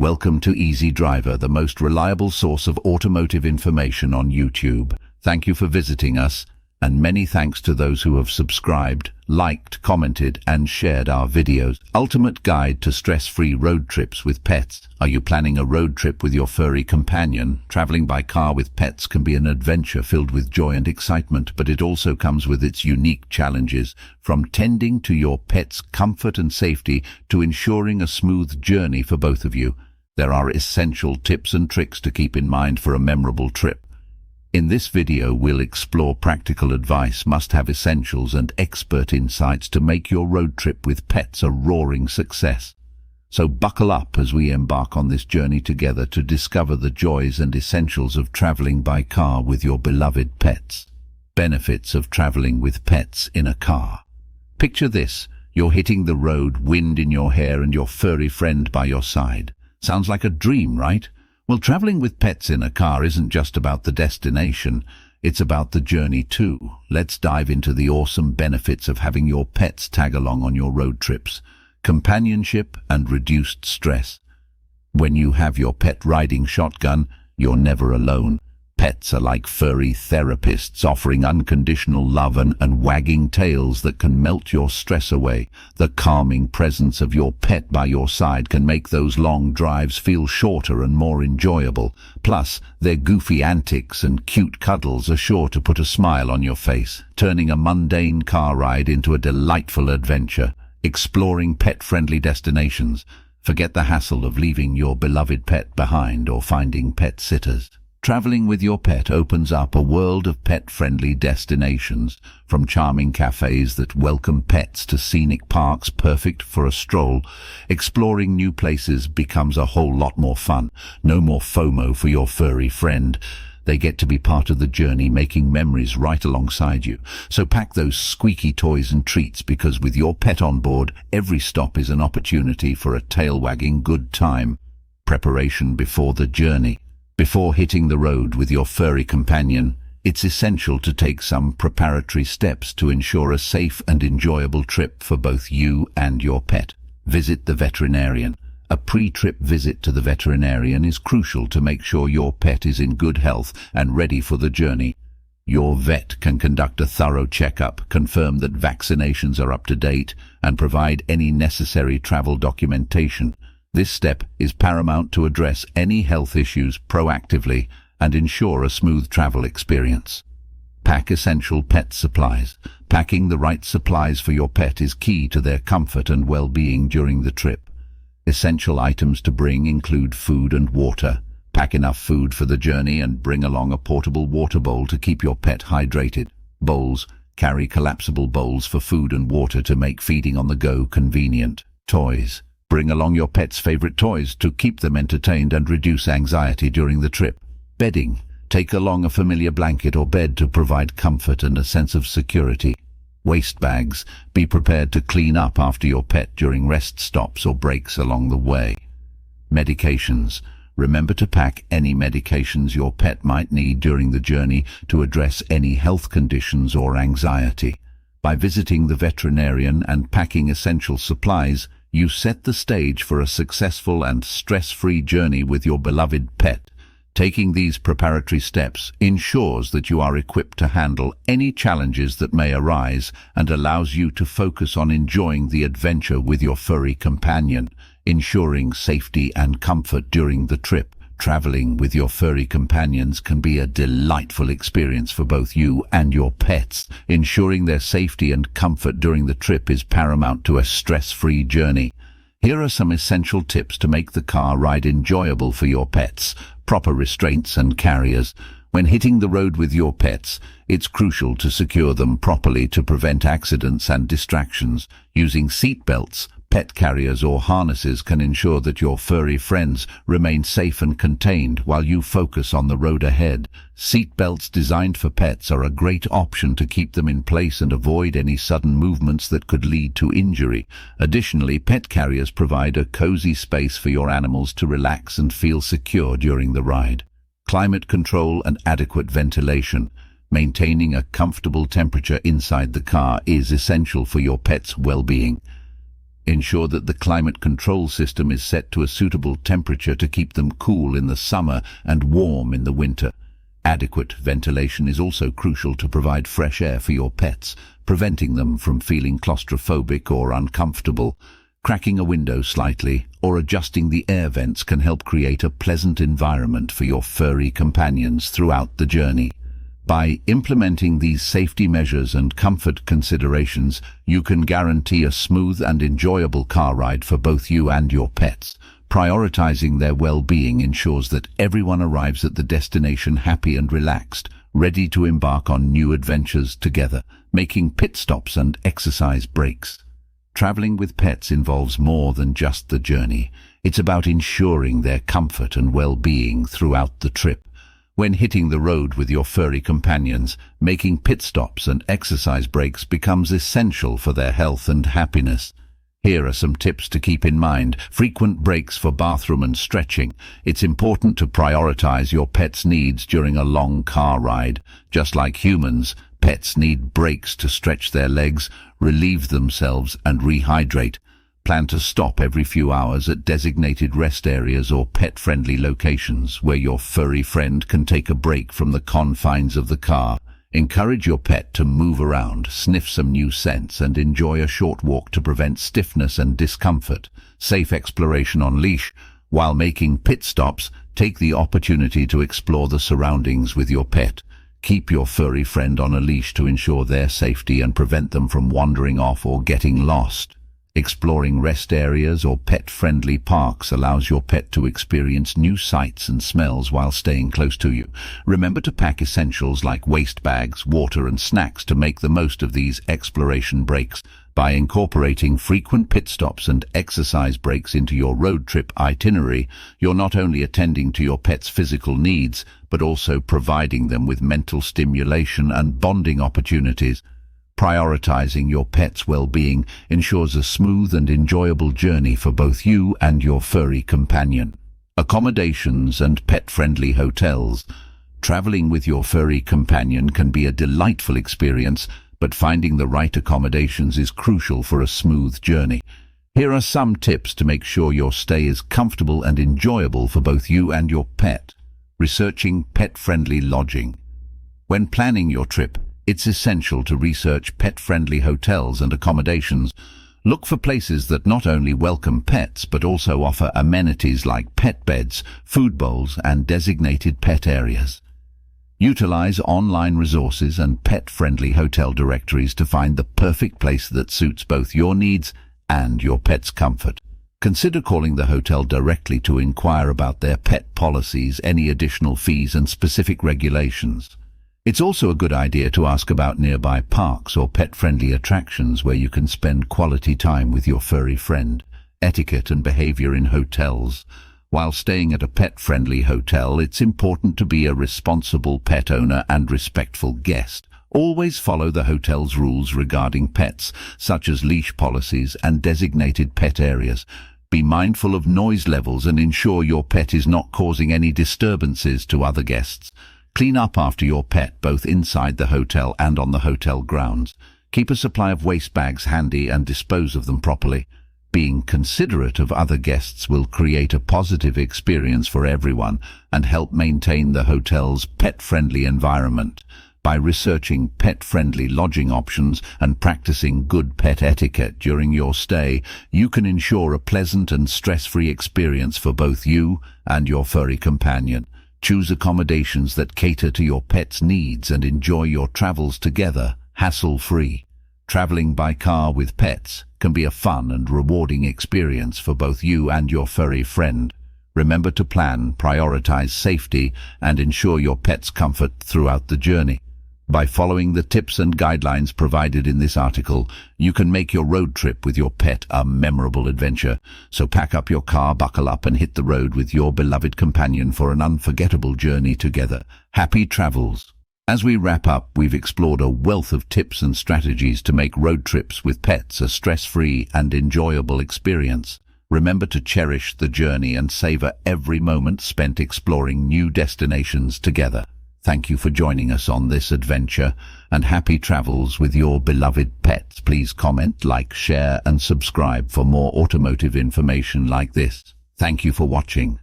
Welcome to Easy Driver, the most reliable source of automotive information on YouTube. Thank you for visiting us, and many thanks to those who have subscribed, liked, commented, and shared our videos. Ultimate guide to stress-free road trips with pets. Are you planning a road trip with your furry companion? Traveling by car with pets can be an adventure filled with joy and excitement, but it also comes with its unique challenges. From tending to your pet's comfort and safety to ensuring a smooth journey for both of you, there are essential tips and tricks to keep in mind for a memorable trip. In this video, we'll explore practical advice, must-have essentials, and expert insights to make your road trip with pets a roaring success. So buckle up as we embark on this journey together to discover the joys and essentials of traveling by car with your beloved pets. Benefits of traveling with pets in a car. Picture this: you're hitting the road, wind in your hair, and your furry friend by your side. Sounds like a dream, right? Well, traveling with pets in a car isn't just about the destination, it's about the journey too. Let's dive into the awesome benefits of having your pets tag along on your road trips. Companionship and reduced stress. When you have your pet riding shotgun, you're never alone. Pets are like furry therapists, offering unconditional love and wagging tails that can melt your stress away. The calming presence of your pet by your side can make those long drives feel shorter and more enjoyable. Plus, their goofy antics and cute cuddles are sure to put a smile on your face, turning a mundane car ride into a delightful adventure. Exploring pet-friendly destinations. Forget the hassle of leaving your beloved pet behind or finding pet sitters. Traveling with your pet opens up a world of pet-friendly destinations, from charming cafes that welcome pets to scenic parks perfect for a stroll. Exploring new places becomes a whole lot more fun. No more FOMO for your furry friend. They get to be part of the journey, making memories right alongside you. So pack those squeaky toys and treats, because with your pet on board, every stop is an opportunity for a tail-wagging good time. Preparation before the journey. Before hitting the road with your furry companion, it's essential to take some preparatory steps to ensure a safe and enjoyable trip for both you and your pet. Visit the veterinarian. A pre-trip visit to the veterinarian is crucial to make sure your pet is in good health and ready for the journey. Your vet can conduct a thorough checkup, confirm that vaccinations are up to date, and provide any necessary travel documentation. This step is paramount to address any health issues proactively and ensure a smooth travel experience. Pack essential pet supplies. Packing the right supplies for your pet is key to their comfort and well-being during the trip. Essential items to bring include food and water. Pack enough food for the journey and bring along a portable water bowl to keep your pet hydrated. Bowls. Carry collapsible bowls for food and water to make feeding on the go convenient. Toys. Bring along your pet's favorite toys to keep them entertained and reduce anxiety during the trip. Bedding. Take along a familiar blanket or bed to provide comfort and a sense of security. Waste bags. Be prepared to clean up after your pet during rest stops or breaks along the way. Medications. Remember to pack any medications your pet might need during the journey to address any health conditions or anxiety. By visiting the veterinarian and packing essential supplies, you set the stage for a successful and stress-free journey with your beloved pet. Taking these preparatory steps ensures that you are equipped to handle any challenges that may arise and allows you to focus on enjoying the adventure with your furry companion, ensuring safety and comfort during the trip. Traveling with your furry companions can be a delightful experience for both you and your pets. Ensuring their safety and comfort during the trip is paramount to a stress-free journey. Here are some essential tips to make the car ride enjoyable for your pets. Proper restraints and carriers. When hitting the road with your pets, it's crucial to secure them properly to prevent accidents and distractions. Using seat belts, pet carriers or harnesses can ensure that your furry friends remain safe and contained while you focus on the road ahead. Seat belts designed for pets are a great option to keep them in place and avoid any sudden movements that could lead to injury. Additionally, pet carriers provide a cozy space for your animals to relax and feel secure during the ride. Climate control and adequate ventilation. Maintaining a comfortable temperature inside the car is essential for your pet's well-being. Ensure that the climate control system is set to a suitable temperature to keep them cool in the summer and warm in the winter. Adequate ventilation is also crucial to provide fresh air for your pets, preventing them from feeling claustrophobic or uncomfortable. Cracking a window slightly or adjusting the air vents can help create a pleasant environment for your furry companions throughout the journey. By implementing these safety measures and comfort considerations, you can guarantee a smooth and enjoyable car ride for both you and your pets. Prioritizing their well-being ensures that everyone arrives at the destination happy and relaxed, ready to embark on new adventures together, making pit stops and exercise breaks. Traveling with pets involves more than just the journey. It's about ensuring their comfort and well-being throughout the trip. When hitting the road with your furry companions, making pit stops and exercise breaks becomes essential for their health and happiness. Here are some tips to keep in mind. Frequent breaks for bathroom and stretching. It's important to prioritize your pet's needs during a long car ride. Just like humans, pets need breaks to stretch their legs, relieve themselves, and rehydrate. Plan to stop every few hours at designated rest areas or pet-friendly locations where your furry friend can take a break from the confines of the car. Encourage your pet to move around, sniff some new scents, and enjoy a short walk to prevent stiffness and discomfort. Safe exploration on leash. While making pit stops, take the opportunity to explore the surroundings with your pet. Keep your furry friend on a leash to ensure their safety and prevent them from wandering off or getting lost. Exploring rest areas or pet-friendly parks allows your pet to experience new sights and smells while staying close to you. Remember to pack essentials like waste bags, water, and snacks to make the most of these exploration breaks. By incorporating frequent pit stops and exercise breaks into your road trip itinerary, you're not only attending to your pet's physical needs, but also providing them with mental stimulation and bonding opportunities. Prioritizing your pet's well-being ensures a smooth and enjoyable journey for both you and your furry companion. Accommodations and pet-friendly hotels. Traveling with your furry companion can be a delightful experience, but finding the right accommodations is crucial for a smooth journey. Here are some tips to make sure your stay is comfortable and enjoyable for both you and your pet. Researching pet-friendly lodging. When planning your trip, it's essential to research pet-friendly hotels and accommodations. Look for places that not only welcome pets but also offer amenities like pet beds, food bowls, and designated pet areas. Utilize online resources and pet-friendly hotel directories to find the perfect place that suits both your needs and your pet's comfort. Consider calling the hotel directly to inquire about their pet policies, any additional fees, and specific regulations. It's also a good idea to ask about nearby parks or pet-friendly attractions where you can spend quality time with your furry friend. Etiquette and behavior in hotels. While staying at a pet-friendly hotel, it's important to be a responsible pet owner and respectful guest. Always follow the hotel's rules regarding pets, such as leash policies and designated pet areas. Be mindful of noise levels and ensure your pet is not causing any disturbances to other guests. Clean up after your pet, both inside the hotel and on the hotel grounds. Keep a supply of waste bags handy and dispose of them properly. Being considerate of other guests will create a positive experience for everyone and help maintain the hotel's pet-friendly environment. By researching pet-friendly lodging options and practicing good pet etiquette during your stay, you can ensure a pleasant and stress-free experience for both you and your furry companion. Choose accommodations that cater to your pet's needs and enjoy your travels together, hassle-free. Traveling by car with pets can be a fun and rewarding experience for both you and your furry friend. Remember to plan, prioritize safety, and ensure your pet's comfort throughout the journey. By following the tips and guidelines provided in this article, you can make your road trip with your pet a memorable adventure. So pack up your car, buckle up, and hit the road with your beloved companion for an unforgettable journey together. Happy travels! As we wrap up, we've explored a wealth of tips and strategies to make road trips with pets a stress-free and enjoyable experience. Remember to cherish the journey and savor every moment spent exploring new destinations together. Thank you for joining us on this adventure, and happy travels with your beloved pets. Please comment, like, share and subscribe for more automotive information like this. Thank you for watching.